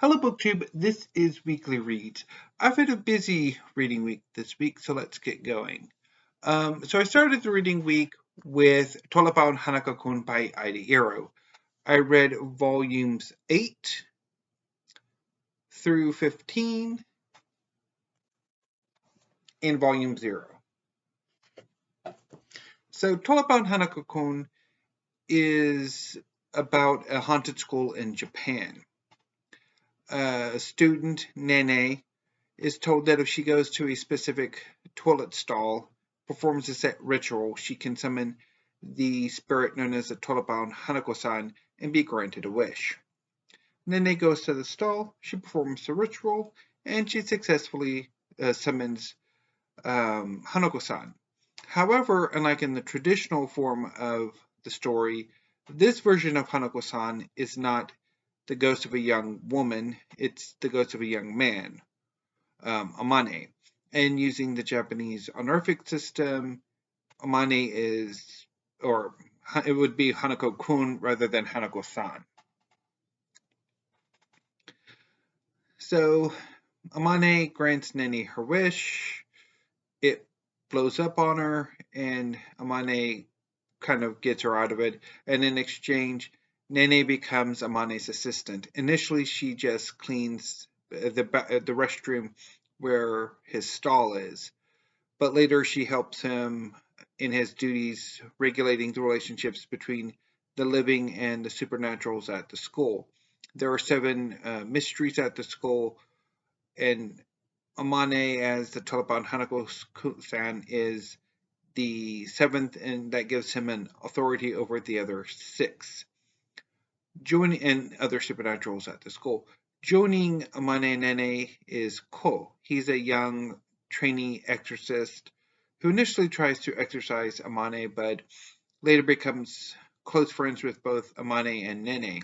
Hello BookTube, this is Weekly Reads. I've had a busy reading week this week, so let's get going. So I started the reading week with Tolapao Hanako-kun by AidaIro. I read volumes 8 through 15 and volume 0. So Tolapao Hanako-kun is about a haunted school in Japan. A student, Nene, is told that if she goes to a specific toilet stall, performs a set ritual, she can summon the spirit known as the Tolapao Hanako-san and be granted a wish. Nene goes to the stall, she performs the ritual, and she successfully summons Hanako-san. However, unlike in the traditional form of the story, this version of Hanako-san is not the ghost of a young woman, it's the ghost of a young man, Amane. And using the Japanese honorific system, Amane is, or it would be Hanako-kun rather than Hanako-san. So Amane grants Nene her wish. It blows up on her, and Amane kind of gets her out of it. And in exchange, Nene becomes Amane's assistant. Initially, she just cleans the restroom where his stall is, but later she helps him in his duties regulating the relationships between the living and the supernaturals at the school. There are 7 mysteries at the school, and Amane as the Tolapao Hanako-san is the 7th, and that gives him an authority over the other 6. Joining and other supernaturals at the school. Joining Amane Nene is Ko. He's a young trainee exorcist who initially tries to exorcise Amane, but later becomes close friends with both Amane and Nene,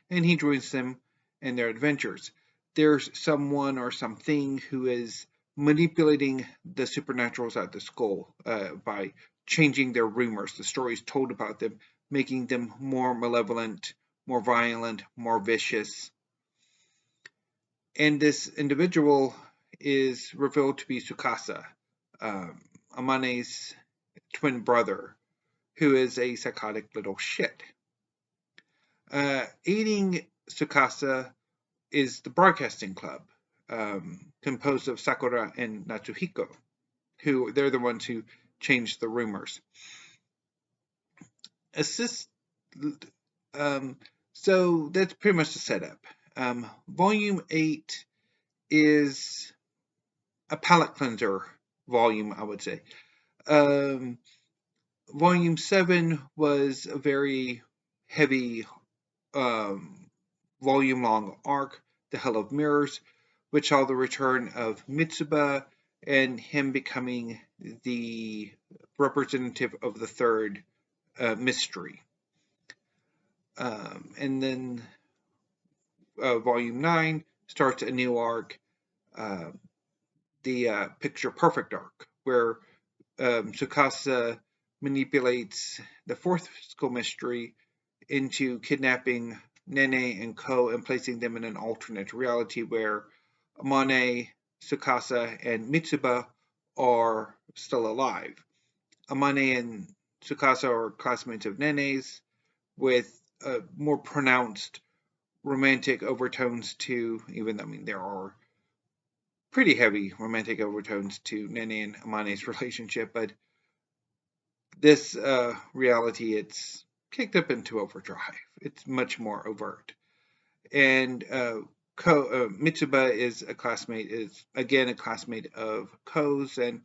and he joins them in their adventures. There's someone or something who is manipulating the supernaturals at the school by changing their rumors, the stories told about them, making them more malevolent, more violent, more vicious. And this individual is revealed to be Tsukasa, Amane's twin brother, who is a psychotic little shit. Aiding Tsukasa is the Broadcasting Club, composed of Sakura and Natsuhiko, who they're the ones who changed the rumors. So that's pretty much the setup. Volume 8 is a palate cleanser volume, I would say. Volume 7 was a very heavy volume-long arc, The Hell of Mirrors, which saw the return of Mitsuba and him becoming the representative of the 3rd mystery. And then Volume 9 starts a new arc, the Picture Perfect arc, where Tsukasa manipulates the 4th school mystery into kidnapping Nene and Ko and placing them in an alternate reality where Amane, Tsukasa, and Mitsuba are still alive. Amane and Tsukasa are classmates of Nene's with more pronounced romantic overtones to, even though, there are pretty heavy romantic overtones to Nene and Amane's relationship, but this reality, it's kicked up into overdrive. It's much more overt. And Mitsuba is again a classmate of Ko's, and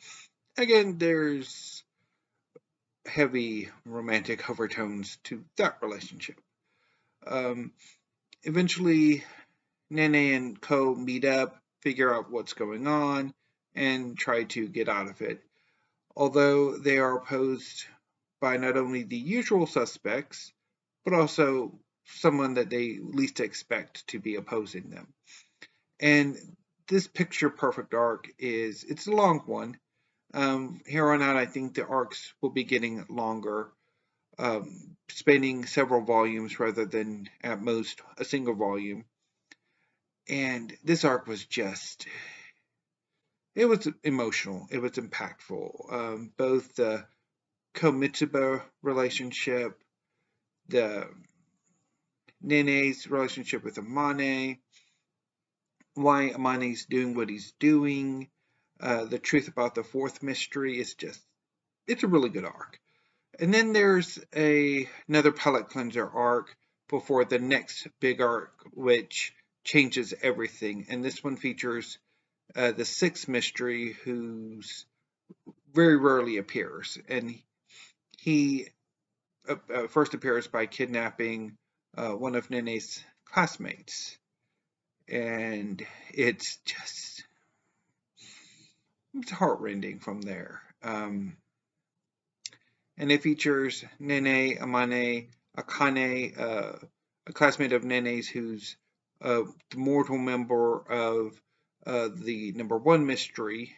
again there's heavy romantic overtones to that relationship. Eventually, Nene and Ko meet up, figure out what's going on, and try to get out of it. Although they are opposed by not only the usual suspects, but also someone that they least expect to be opposing them. And this Picture Perfect arc it's a long one. Here on out, I think the arcs will be getting longer, spanning several volumes rather than at most a single volume. And this arc was just, it was emotional. It was impactful. Both the Komitsuba relationship, the Nene's relationship with Amane, why Amane's doing what he's doing, the truth about the fourth mystery is just, it's a really good arc. And then there's another palate cleanser arc before the next big arc, which changes everything. And this one features the sixth mystery, who's very rarely appears. And he first appears by kidnapping one of Nene's classmates. And it's just, it's heartrending from there. And it features Nene, Amane, Akane, a classmate of Nene's who's the mortal member of the number one mystery,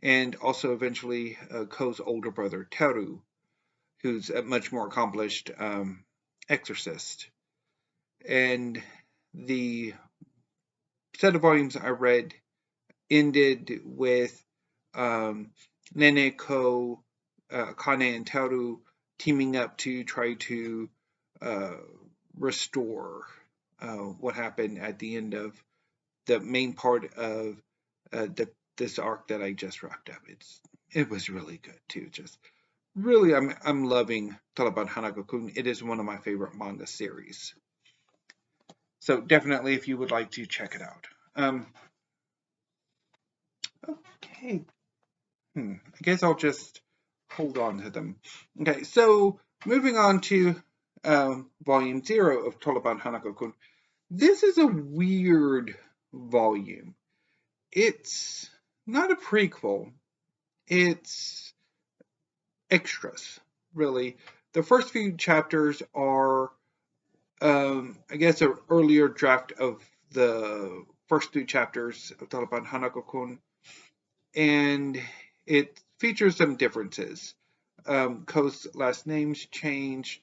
and also eventually Ko's older brother, Teru, who's a much more accomplished exorcist. And the set of volumes I read ended with Nene, Ko, Akane, and Teru teaming up to try to restore what happened at the end of the main part of this arc that I just wrapped up. It was really good too. Just really, I'm loving Taliban Hanako-kun. It is one of my favorite manga series. So definitely, if you would like to check it out. Okay. I guess I'll just hold on to them. Okay, so moving on to volume 0 of Taliban Hanako-kun. This is a weird volume. It's not a prequel. It's extras, really. The first few chapters are, I guess, an earlier draft of the first 3 chapters of Taliban Hanako-kun, and it features some differences. Ko's last name's changed.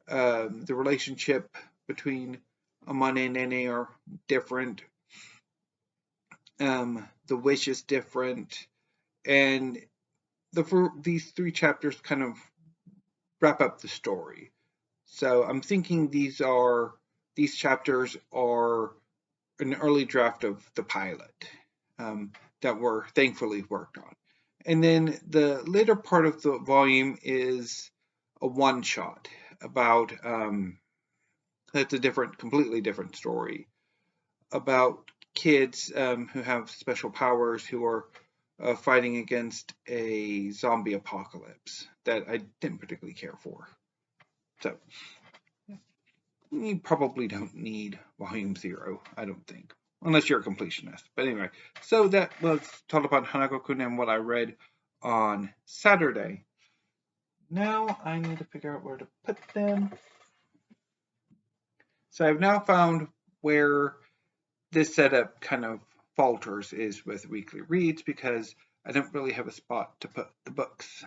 The relationship between Amane and Nene are different. The wish is different. And these 3 chapters kind of wrap up the story. So I'm thinking these chapters are an early draft of the pilot that were thankfully worked on. And then the later part of the volume is a one-shot about, that's a completely different story, about kids who have special powers who are fighting against a zombie apocalypse that I didn't particularly care for. So you probably don't need volume 0, I don't think, unless you're a completionist. But anyway, so that was Taliban Hanako-kun and what I read on Saturday. Now I need to figure out where to put them. So I've now found where this setup kind of falters is with weekly reads, because I don't really have a spot to put the books.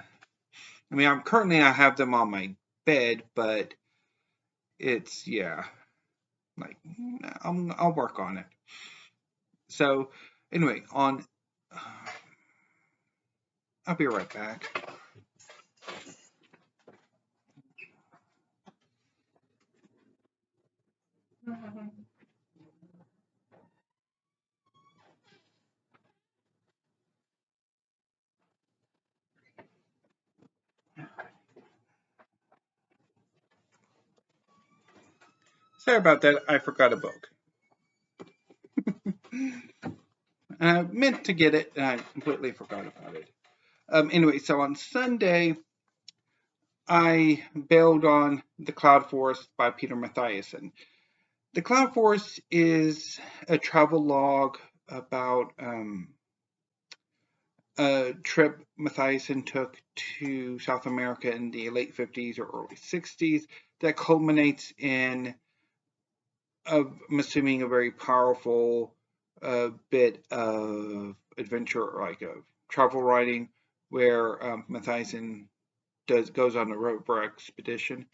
I mean, I have them on my bed, but it's, yeah, like, I'll work on it. So anyway, I'll be right back. Sorry about that. I forgot a book. I meant to get it, and I completely forgot about it. Anyway, so on Sunday, I bailed on The Cloud Forest by Peter Matthiessen. The Cloud Forest is a travel log about a trip Matthiessen took to South America in the late 50s or early 60s that culminates in, I'm assuming, a very powerful bit of adventure, like a travel writing, where Matthiessen goes on a rover expedition.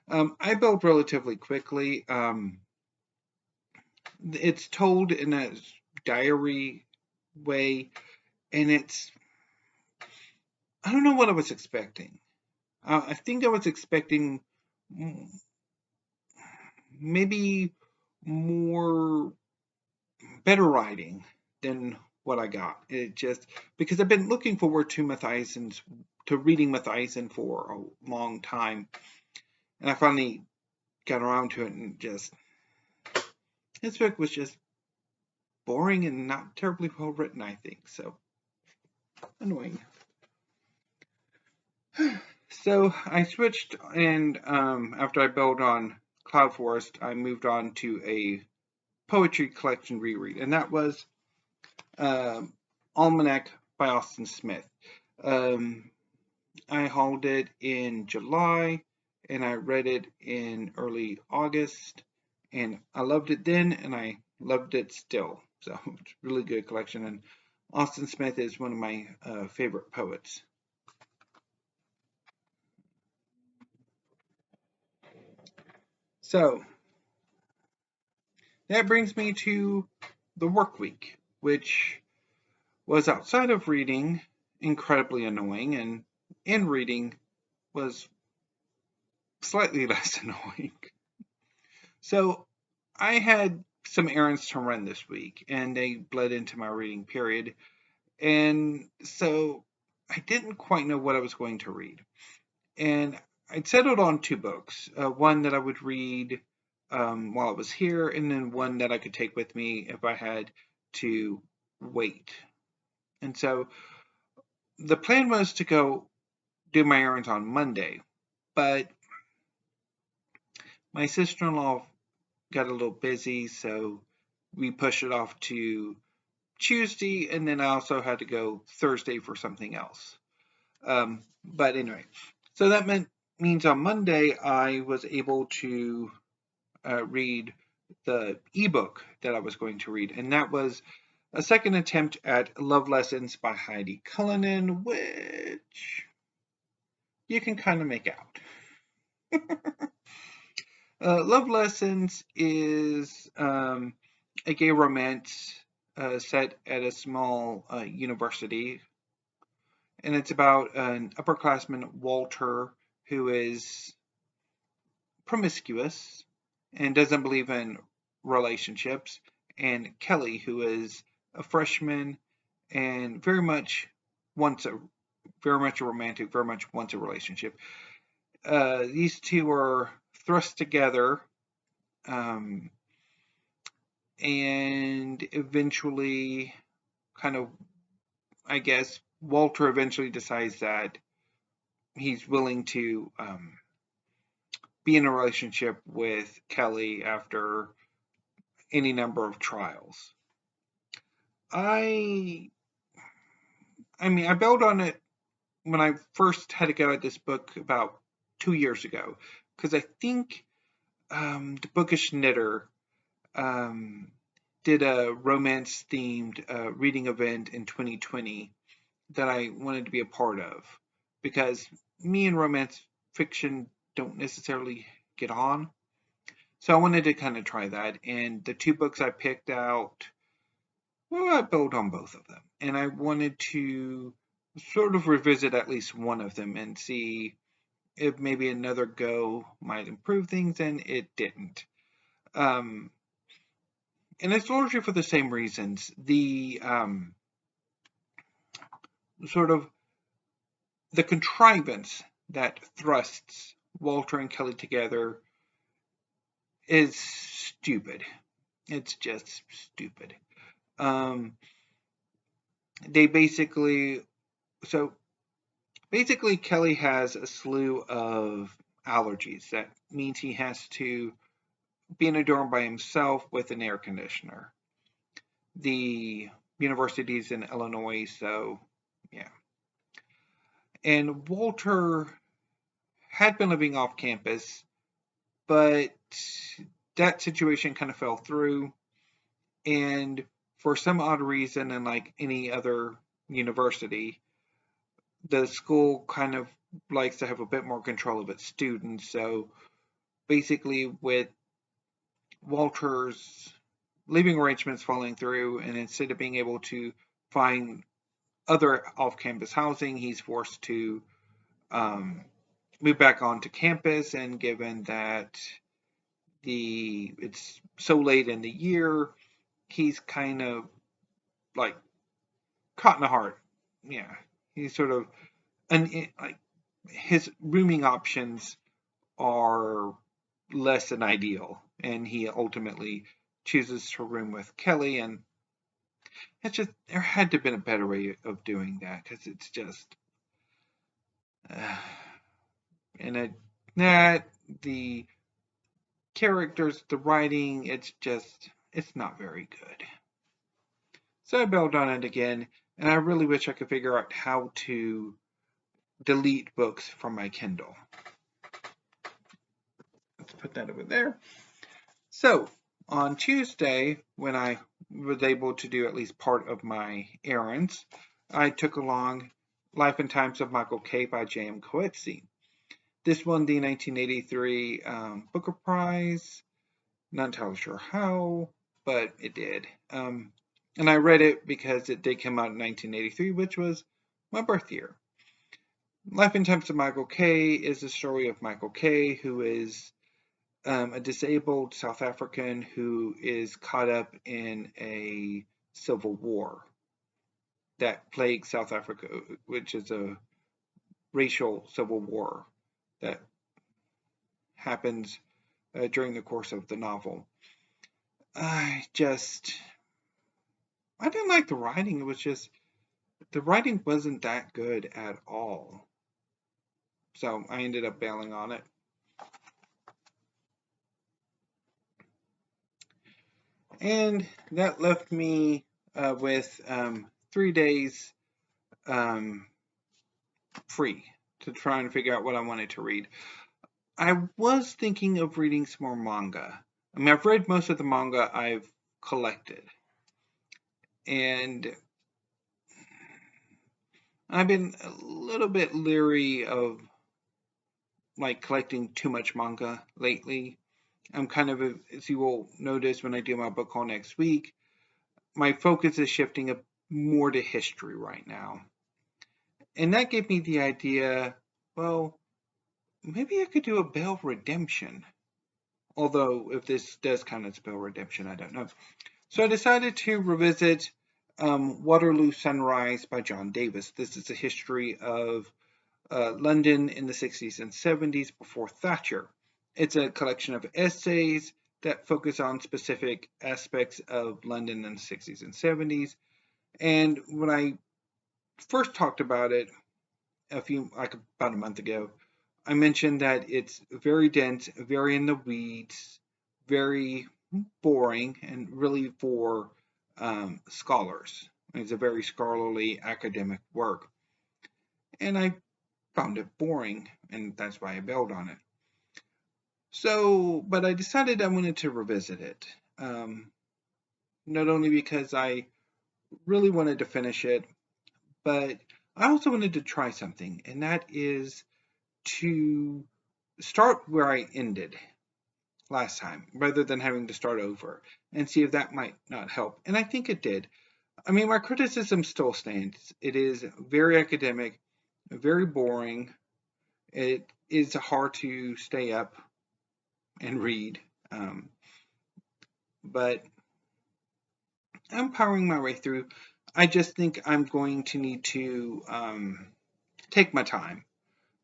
I built relatively quickly. it's told in a diary way, and I don't know what I was expecting. I think I was expecting maybe more better writing than what I got. It just because I've been looking forward to reading Matthiessen for a long time, and I finally got around to it, and just his book was just boring and not terribly well written, I think. So annoying. So I switched, and after I built on Cloud Forest, I moved on to a poetry collection reread, and that was Almanac by Austin Smith. I hauled it in July, and I read it in early August, and I loved it then, and I loved it still. So it's a really good collection, and Austin Smith is one of my favorite poets. So that brings me to the work week, which was outside of reading incredibly annoying, and in reading was slightly less annoying. So I had some errands to run this week, and they bled into my reading period. And so I didn't quite know what I was going to read. And I'd settled on two books, one that I would read while I was here, and then one that I could take with me if I had to wait. And so the plan was to go do my errands on Monday, but my sister-in-law got a little busy, so we pushed it off to Tuesday, and then I also had to go Thursday for something else. But anyway, so that means on Monday I was able to read the ebook that I was going to read, and that was a second attempt at Love Lessons by Heidi Cullinan, which you can kind of make out. Love Lessons is a gay romance set at a small university, and it's about an upperclassman, Walter, who is promiscuous and doesn't believe in relationships, and Kelly, who is a freshman and very much a romantic, very much wants a relationship. These two are thrust together, and eventually, kind of, I guess, Walter eventually decides that he's willing to be in a relationship with Kelly after any number of trials. I mean, I built on it when I first had to go at this book about 2 years ago, because I think the Bookish Knitter did a romance-themed reading event in 2020 that I wanted to be a part of, because me and romance fiction don't necessarily get on. So I wanted to kind of try that, and the two books I picked out, well, I built on both of them, and I wanted to sort of revisit at least one of them and see if maybe another go might improve things, and it didn't. And it's largely for the same reasons. The sort of the contrivance that thrusts Walter and Kelly together is stupid. It's just stupid. They basically Kelly has a slew of allergies. That means he has to be in a dorm by himself with an air conditioner. The university's in Illinois, so yeah. And Walter had been living off campus, but that situation kind of fell through. And for some odd reason, and like any other university, the school kind of likes to have a bit more control of its students. So basically, with Walter's living arrangements falling through, and instead of being able to find other off-campus housing, he's forced to move back onto campus. And given that it's so late in the year, he's kind of like caught in a heart. Yeah, he's sort of like his rooming options are less than ideal, and he ultimately chooses to room with Kelly. And it's just, there had to have been a better way of doing that, because it's just and that the characters, the writing, it's not very good. So I bailed on it again, and I really wish I could figure out how to delete books from my Kindle. Let's put that over there. So on Tuesday, when I was able to do at least part of my errands, I took along Life and Times of Michael K. by J.M. Coetzee. This won the 1983 Booker Prize. Not entirely sure how, but it did. And I read it because it did come out in 1983, which was my birth year. Life and Times of Michael K. is the story of Michael K., who is a disabled South African who is caught up in a civil war that plagues South Africa, which is a racial civil war that happens during the course of the novel. I didn't like the writing. It was just, the writing wasn't that good at all. So I ended up bailing on it. And that left me with 3 days free to try and figure out what I wanted to read. I was thinking of reading some more manga. I mean, I've read most of the manga I've collected. And I've been a little bit leery of like collecting too much manga lately. I'm kind of, as you will notice when I do my book haul next week, my focus is shifting more to history right now. And that gave me the idea, well, maybe I could do a Bell Redemption. Although, if this does count as Bell Redemption, I don't know. So I decided to revisit Waterloo Sunrise by John Davis. This is a history of London in the 60s and 70s before Thatcher. It's a collection of essays that focus on specific aspects of London in the 60s and 70s. And when I first talked about it about a month ago, I mentioned that it's very dense, very in the weeds, very boring, and really for scholars. It's a very scholarly academic work. And I found it boring, and that's why I bailed on it. So, but I decided I wanted to revisit it. Not only because I really wanted to finish it, but I also wanted to try something, and that is to start where I ended last time, rather than having to start over, and see if that might not help. And I think it did. I mean, my criticism still stands. It is very academic, very boring. It is hard to stay up and read. But I'm powering my way through. I just think I'm going to need to take my time,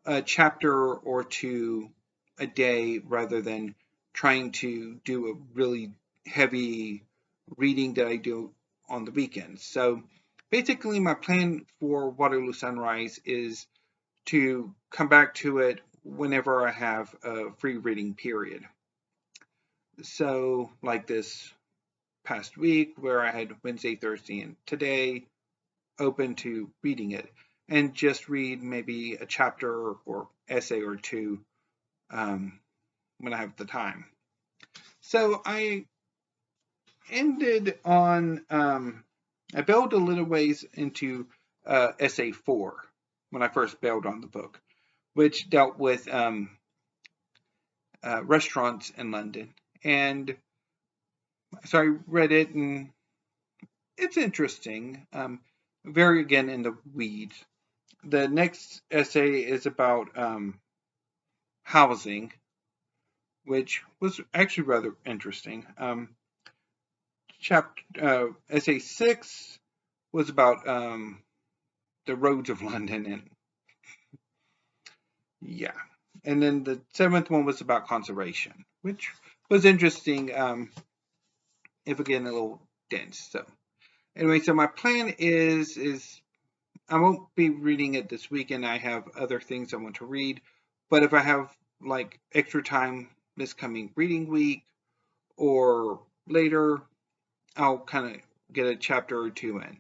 a chapter or two a day, rather than trying to do a really heavy reading that I do on the weekends. So basically, my plan for Waterloo Sunrise is to come back to it whenever I have a free reading period. So, like this past week, where I had Wednesday, Thursday, and today open to reading it, and just read maybe a chapter or essay or two when I have the time. So I ended on, I bailed a little ways into essay 4 when I first bailed on the book, which dealt with restaurants in London. And So I read it, and it's interesting. Very, again, in the weeds. The next essay is about housing, which was actually rather interesting. Essay 6 was about the roads of London, and yeah. And then the 7th one was about conservation, which was interesting. If again a little dense. So anyway, so my plan is I won't be reading it this weekend. I have other things I want to read, but if I have like extra time this coming reading week or later, I'll kind of get a chapter or two in.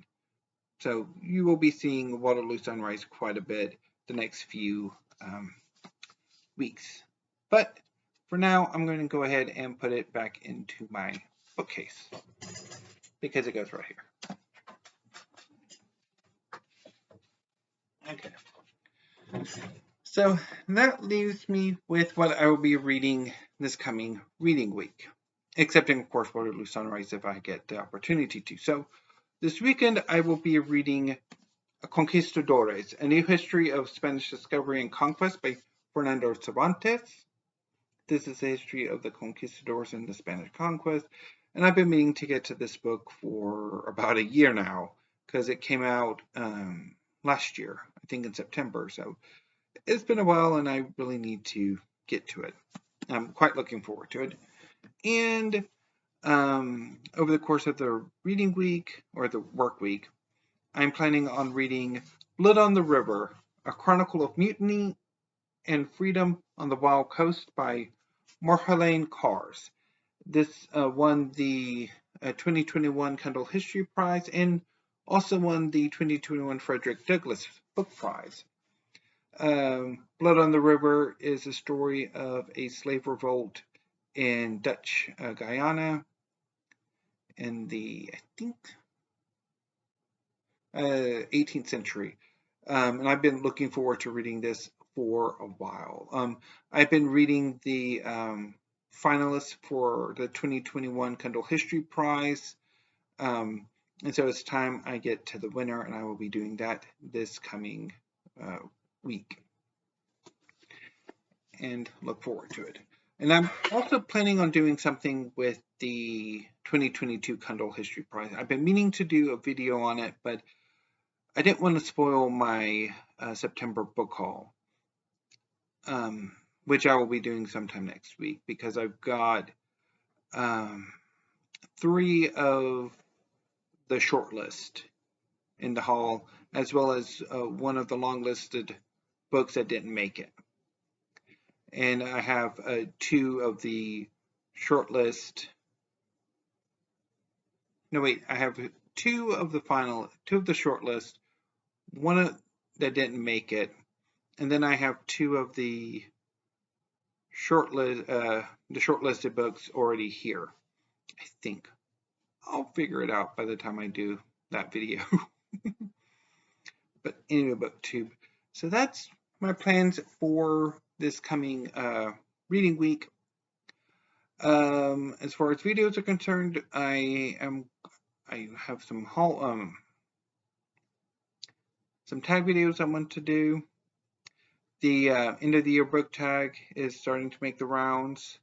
So you will be seeing Waterloo Sunrise quite a bit the next few weeks. But for now, I'm going to go ahead and put it back into my bookcase because it goes right here. Okay. So that leaves me with what I will be reading this coming reading week, excepting, of course, Waterloo Sunrise if I get the opportunity to. So this weekend I will be reading Conquistadores, A New History of Spanish Discovery and Conquest by Fernando Cervantes. This is the history of the conquistadors and the Spanish conquest. And I've been meaning to get to this book for about a year now because it came out last year, I think in September. So it's been a while and I really need to get to it. I'm quite looking forward to it. And over the course of the reading week or the work week, I'm planning on reading Blood on the River, A Chronicle of Mutiny and Freedom on the Wild Coast by Marjoleine. This won the 2021 Kendall History Prize and also won the 2021 Frederick Douglass Book Prize. Blood on the River is a story of a slave revolt in Dutch Guyana in the, I think, 18th century. And I've been looking forward to reading this for a while. I've been reading the finalists for the 2021 Kendall History Prize. And so it's time I get to the winner, and I will be doing that this coming week. And look forward to it. And I'm also planning on doing something with the 2022 Kendall History Prize. I've been meaning to do a video on it, but I didn't want to spoil my September book haul, which I will be doing sometime next week because I've got 3 of the shortlist in the haul, as well as one of the long listed books that didn't make it. And I have 2 of the shortlist. No, wait, I have 2 of the shortlist, one that didn't make it, and then I have 2 of the shortlisted books already here. I think I'll figure it out by the time I do that video. But anyway, booktube. So that's my plans for this coming reading week. As far as videos are concerned, I have some tag videos I want to do. The end of the year book tag is starting to make the rounds.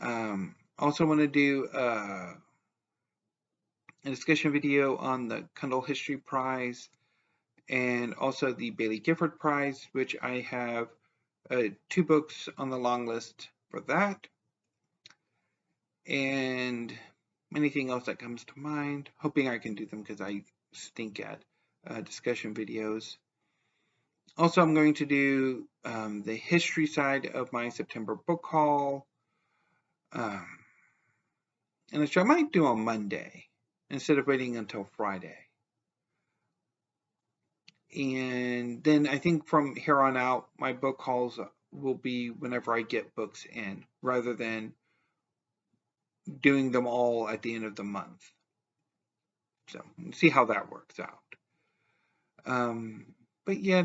Also want to do a discussion video on the Kendall History Prize and also the Bailey Gifford Prize, which I have 2 books on the long list for that. And anything else that comes to mind, hoping I can do them because I stink at discussion videos. Also, I'm going to do the history side of my September book haul. And which I might do on Monday instead of waiting until Friday. And then I think from here on out, my book hauls will be whenever I get books in, rather than doing them all at the end of the month. So see how that works out. But yeah,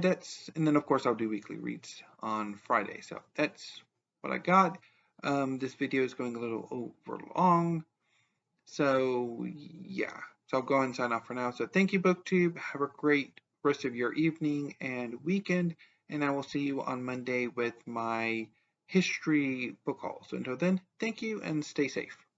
and then of course I'll do weekly reads on Friday. So that's what I got. This video is going a little over long. So yeah, so I'll go ahead and sign off for now. So thank you, BookTube. Have a great rest of your evening and weekend, and I will see you on Monday with my history book haul. So until then, thank you and stay safe.